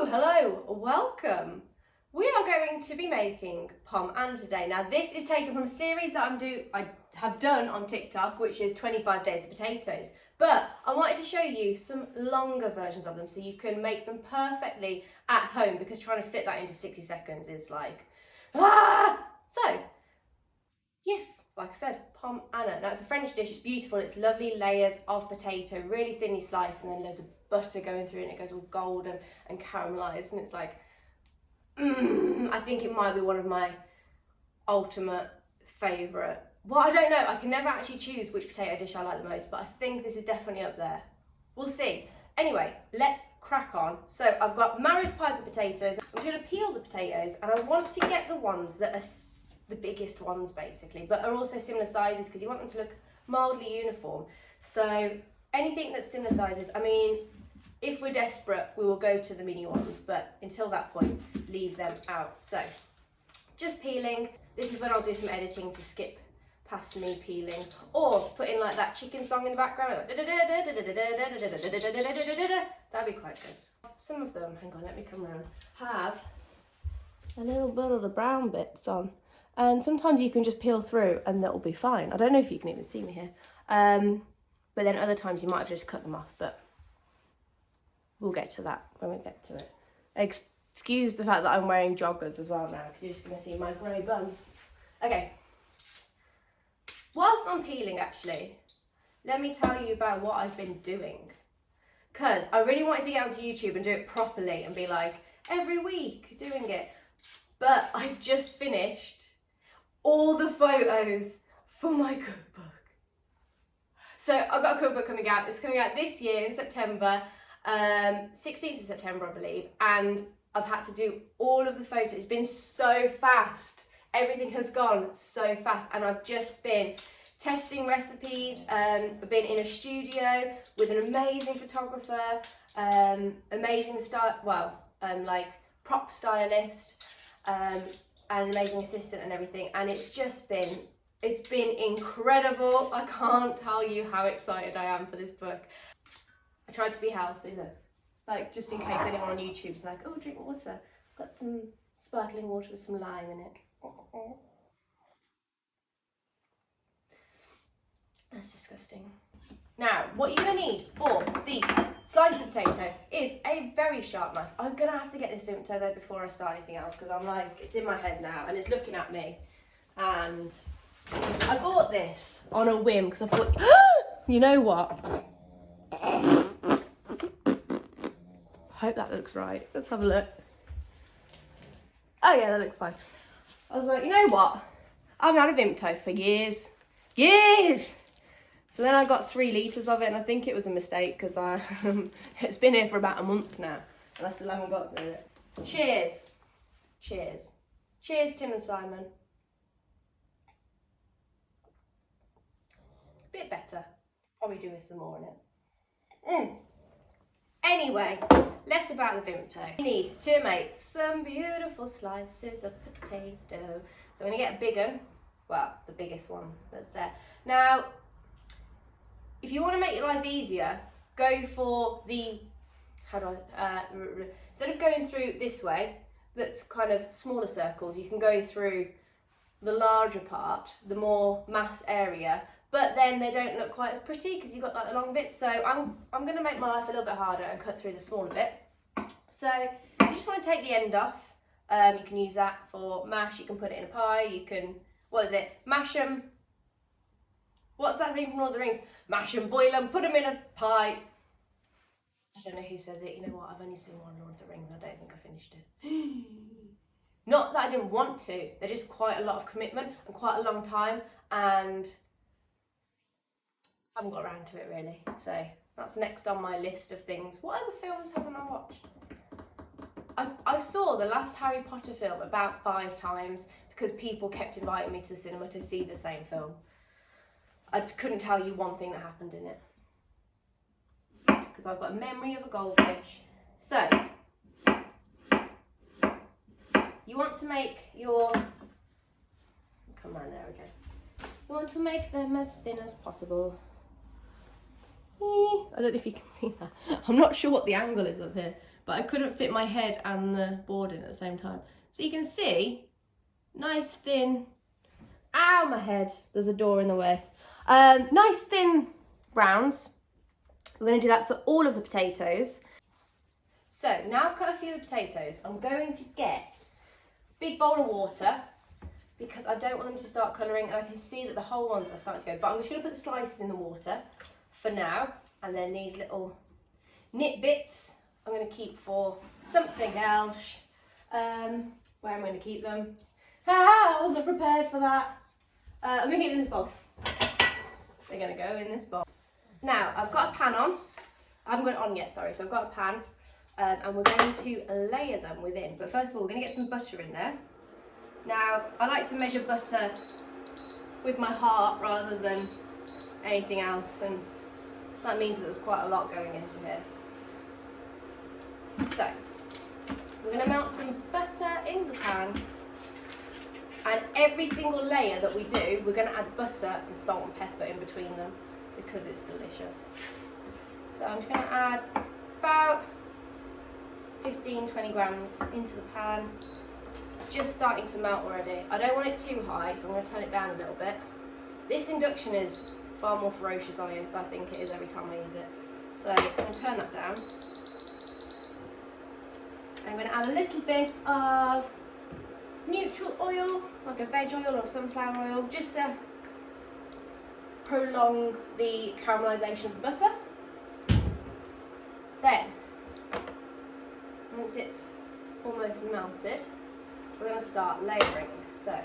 Hello, welcome. We are going to be making Pommes today. Now this is taken from a series that I have done on TikTok, which is 25 days of potatoes. But I wanted to show you some longer versions of them so you can make them perfectly at home, because trying to fit that into 60 seconds is like, So, yes, like I said, Pommes. Now it's a French dish, it's beautiful, it's lovely layers of potato, really thinly sliced, and then loads of butter going through it, and it goes all golden and caramelised, and it's like, I think it might be one of my ultimate favourite. Well, I don't know, I can never actually choose which potato dish I like the most, but I think this is definitely up there. We'll see. Anyway, let's crack on. So I've got Maris Piper potatoes. I'm going to peel the potatoes, and I want to get the ones that are the biggest ones basically, but are also similar sizes, because you want them to look mildly uniform. So anything that's similar sizes, I mean, if we're desperate, we will go to the mini ones, but until that point, leave them out. So just peeling. This is when I'll do some editing to skip past me peeling, or put in like that chicken song in the background, like, that'd be quite good. Some of them, hang on, let me come around, have a little bit of the brown bits on, and sometimes you can just peel through and that'll be fine. I don't know if you can even see me here, but then other times you might have just cut them off, but we'll get to that when we get to it. Excuse the fact that I'm wearing joggers as well now, because you're just going to see my grey bum. Okay. Whilst I'm peeling, actually, let me tell you about what I've been doing. Because I really wanted to get onto YouTube and do it properly and be like, every week doing it. But I've just finished all the photos for my cookbook. So I've got a cookbook coming out. It's coming out this year in September, 16th of September, I believe. And I've had to do all of the photos. It's been so fast. Everything has gone so fast, and I've just been testing recipes. I've been in a studio with an amazing photographer, amazing like prop stylist, and an amazing assistant and everything. And it's been incredible. I can't tell you how excited I am for this book. I tried to be healthy, look, like just in case anyone on YouTube's like, oh, drink water. I've got some sparkling water with some lime in it. That's disgusting. Now, what you're going to need for the sliced potato is a very sharp knife. I'm going to have to get this Vimto though before I start anything else, because I'm like, it's in my head now and it's looking at me. And I bought this on a whim because I thought, you know what? I hope that looks right. Let's have a look. Oh yeah, that looks fine. I was like, you know what? I haven't had a Vimto for years. So then I got 3 litres of it, and I think it was a mistake, because it's been here for about a month now, and I still haven't got through it. Cheers. Cheers. Cheers, Tim and Simon. Bit better. Probably do with some more in it. Anyway, less about the Vimto. You need to make some beautiful slices of potato. So I'm going to get a big one. Well, the biggest one that's there. Now, if you want to make your life easier, go for the, instead of going through this way, that's kind of smaller circles, you can go through the larger part, the more mass area, but then they don't look quite as pretty because you've got like the long bits. So I'm going to make my life a little bit harder and cut through the smaller bit. So you just want to take the end off. You can use that for mash, you can put it in a pie, you can, mash them. What's that thing from Lord of the Rings? Mash them, boil them, put them in a pie. I don't know who says it. You know what? I've only seen one Lord of the Rings. I don't think I finished it. Not that I didn't want to. They're just quite a lot of commitment and quite a long time, and I haven't got around to it really. So that's next on my list of things. What other films haven't I watched? I saw the last Harry Potter film about 5 times because people kept inviting me to the cinema to see the same film. I couldn't tell you one thing that happened in it, because I've got a memory of a goldfish. So, you want to make your, come on, there we go. You want to make them as thin as possible. I don't know if you can see that. I'm not sure what the angle is up here, but I couldn't fit my head and the board in at the same time. So you can see, nice thin, ow, my head, there's a door in the way. Nice thin rounds. We're going to do that for all of the potatoes. So now I've cut a few of the potatoes, I'm going to get a big bowl of water because I don't want them to start colouring, and I can see that the whole ones are starting to go. But I'm just going to put the slices in the water for now, and then these little nip bits I'm going to keep for something else. Where am I going to keep them? I wasn't prepared for that. I'm going to keep them in this bowl. They're going to go in this bowl. Now, I've got a pan on. I haven't got it on yet, sorry. So I've got a pan, and we're going to layer them within. But first of all, we're going to get some butter in there. Now, I like to measure butter with my heart rather than anything else, and that means that there's quite a lot going into here. So, we're going to melt some butter in the pan, and every single layer that we do, we're going to add butter and salt and pepper in between them because it's delicious. So I'm just going to add about 15-20 grams into the pan. It's just starting to melt already. I don't want it too high, so I'm going to turn it down a little bit. This induction is far more ferocious on you, I think it is every time I use it. So I'm going to turn that down. I'm going to add a little bit of neutral oil, like a veg oil or sunflower oil, just to prolong the caramelisation of the butter. Then, once it's almost melted, we're going to start layering. So,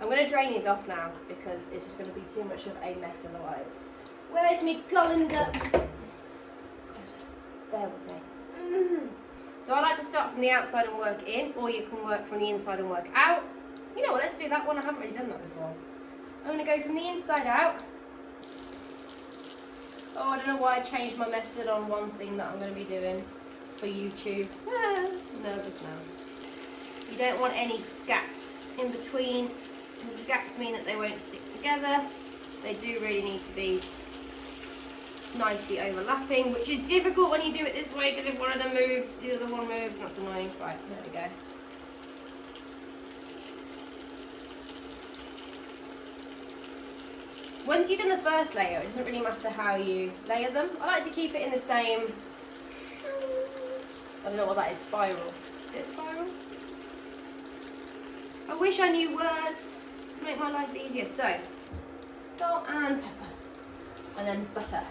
I'm going to drain these off now because it's just going to be too much of a mess otherwise. Where's my colander? Bear with me. So I like to start from the outside and work in, or you can work from the inside and work out. You know what, let's do that one. I haven't really done that before. I'm going to go from the inside out. Oh, I don't know why I changed my method on one thing that I'm going to be doing for YouTube. Nervous now. You don't want any gaps in between, because the gaps mean that they won't stick together. So they do really need to be nicely overlapping, which is difficult when you do it this way, because if one of them moves, the other one moves, and that's annoying. Right, there we go. Once you've done the first layer, it doesn't really matter how you layer them. I like to keep it in the same, I don't know what that is, spiral. Is it a spiral? I wish I knew words to make my life easier. So, salt and pepper, and then butter.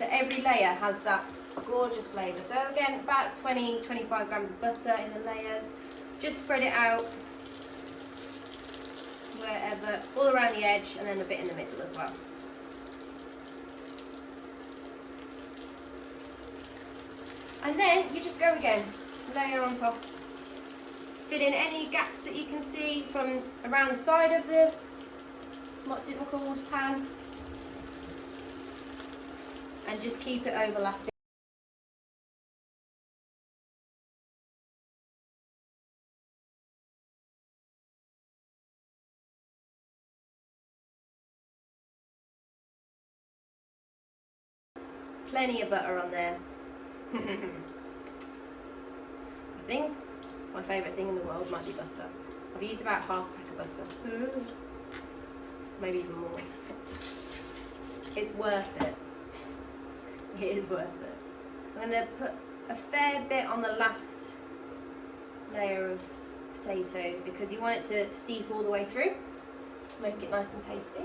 So every layer has that gorgeous flavour. So again, about 20-25 grams of butter in the layers. Just spread it out wherever, all around the edge, and then a bit in the middle as well. And then you just go again, layer on top. Fill in any gaps that you can see from around the side of the, what's it called, pan. And just keep it overlapping. Plenty of butter on there. I think my favourite thing in the world might be butter. I've used about half a pack of butter. Maybe even more. It's worth it. It is worth it. I'm going to put a fair bit on the last layer of potatoes because you want it to seep all the way through. Make it nice and tasty.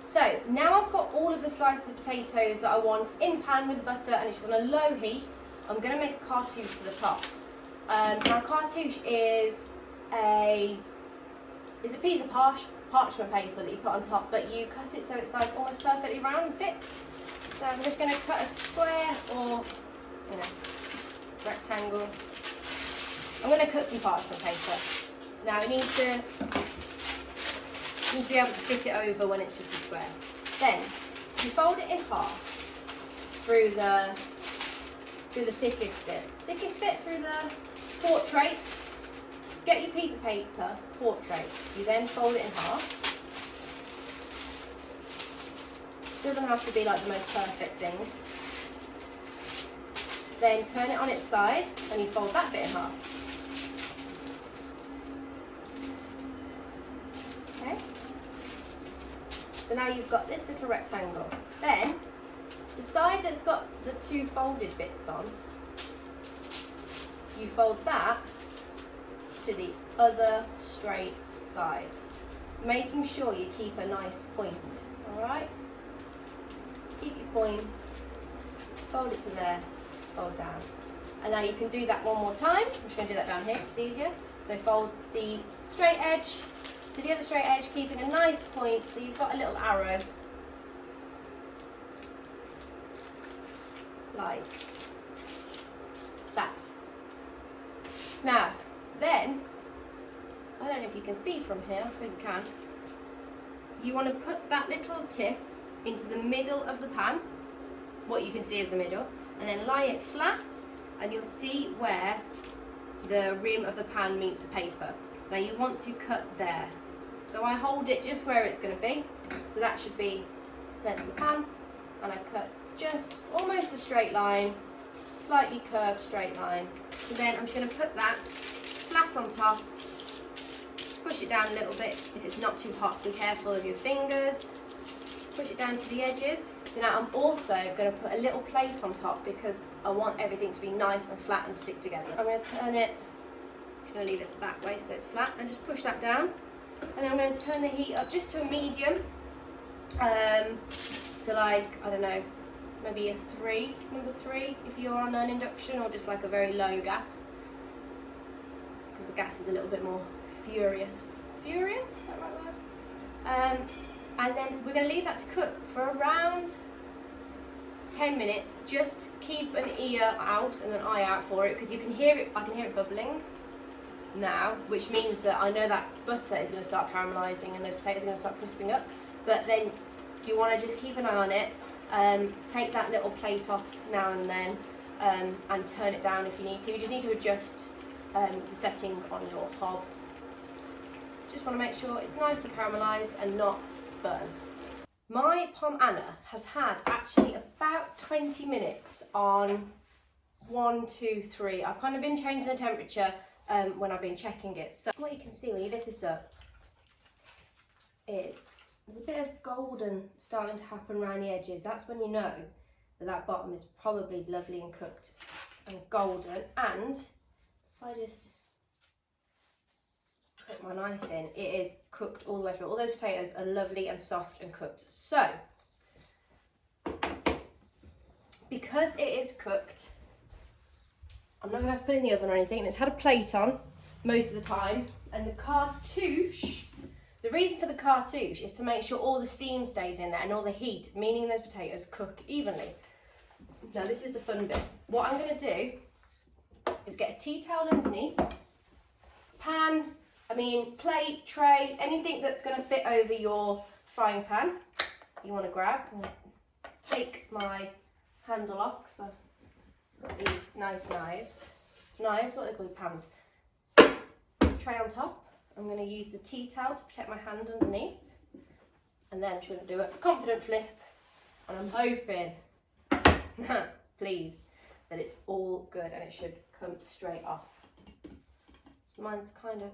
So now I've got all of the slices of potatoes that I want in the pan with the butter, and it's just on a low heat. I'm going to make a cartouche for the top. Now cartouche is a piece of parchment paper that you put on top, but you cut it so it's like almost perfectly round and fits. So I'm just going to cut a square or, rectangle. I'm going to cut some parchment paper. Now it needs to be able to fit it over when it's just a square. Then you fold it in half through the thickest bit through the portrait. Get your piece of paper, portrait. You then fold it in half. Doesn't have to be like the most perfect thing. Then turn it on its side and you fold that bit in half. Okay. So now you've got this little rectangle. Then the side that's got the two folded bits on, you fold that to the other straight side, making sure you keep a nice point. Alright? Keep your point, fold it to there, fold down. And now you can do that one more time. I'm just going to do that down here, it's easier. So fold the straight edge to the other straight edge, keeping a nice point, so you've got a little arrow. Like that. Now, then, I don't know if you can see from here, I suppose you can. You want to put that little tip into the middle of the pan, what you can see as the middle, and then lie it flat, and you'll see where the rim of the pan meets the paper. Now you want to cut there. So I hold it just where it's going to be, so that should be the length of the pan, and I cut just almost a straight line, slightly curved straight line. So then I'm just going to put that flat on top, push it down a little bit. If it's not too hot, be careful of your fingers. Push it down to the edges. So now I'm also going to put a little plate on top because I want everything to be nice and flat and stick together. I'm going to turn it, I'm going to leave it that way so it's flat, and just push that down. And then I'm going to turn the heat up just to a medium. So like, I don't know, maybe a number 3 if you're on an induction, or just like a very low gas, because the gas is a little bit more furious. Furious? Is that the right word? And then we're going to leave that to cook for around 10 minutes. Just keep an ear out and an eye out for it, because you can hear it. I can hear it bubbling now, which means that I know that butter is going to start caramelising and those potatoes are going to start crisping up. But then you want to just keep an eye on it. Take that little plate off now and then, and turn it down if you need to. You just need to adjust the setting on your hob. Just want to make sure it's nice and caramelised and not burnt. My Pommes Anna has had actually about 20 minutes on 1, 2, 3. I've kind of been changing the temperature when I've been checking it. So what you can see when you lift this up is there's a bit of golden starting to happen around the edges. That's when you know that that bottom is probably lovely and cooked and golden. And if I just put my knife in, it is cooked all the way through. All those potatoes are lovely and soft and cooked. So, because it is cooked, I'm not going to have to put it in the oven or anything, and it's had a plate on most of the time. And the cartouche, the reason for the cartouche is to make sure all the steam stays in there and all the heat, meaning those potatoes cook evenly. Now this is the fun bit. What I'm going to do is get a tea towel underneath, pan, plate, tray, anything that's going to fit over your frying pan you want to grab. I'm going to take my handle off, because I've got these nice knives. Knives, what are they called? Pans. Tray on top. I'm going to use the tea towel to protect my hand underneath. And then I'm just going to do a confident flip. And I'm hoping, please, that it's all good and it should come straight off. So mine's kind of...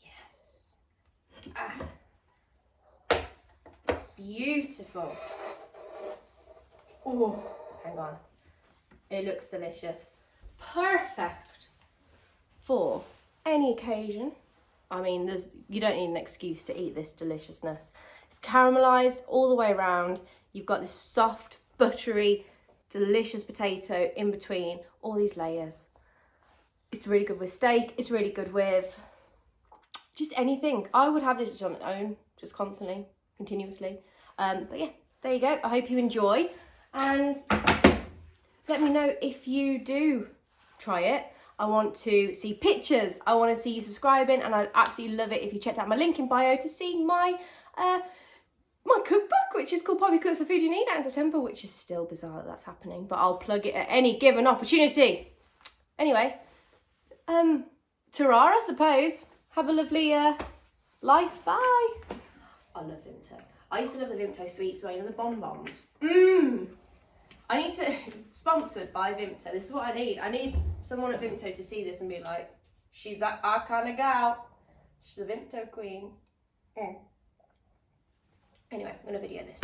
yes. Beautiful. Oh, hang on. It looks delicious. Perfect for any occasion. You don't need an excuse to eat this deliciousness. It's caramelised all the way around. You've got this soft, buttery, delicious potato in between all these layers. It's really good with steak. It's really good with just anything. I would have this just on its own, just constantly, continuously. But yeah, there you go. I hope you enjoy. And let me know if you do try it. I want to see pictures. I want to see you subscribing, and I'd absolutely love it if you checked out my link in bio to see my my cookbook, which is called Poppy Cooks the Food You Need, out in September, which is still bizarre that that's happening, but I'll plug it at any given opportunity. Anyway, ta-ra, I suppose. Have a lovely life. Bye. I love Vimto. I used to love the Vimto sweets, so you know the bonbons. I need to, sponsored by Vimto. This is what I need. I need someone at Vimto to see this and be like, she's our kind of gal. She's the Vimto queen. Anyway, I'm going to video this.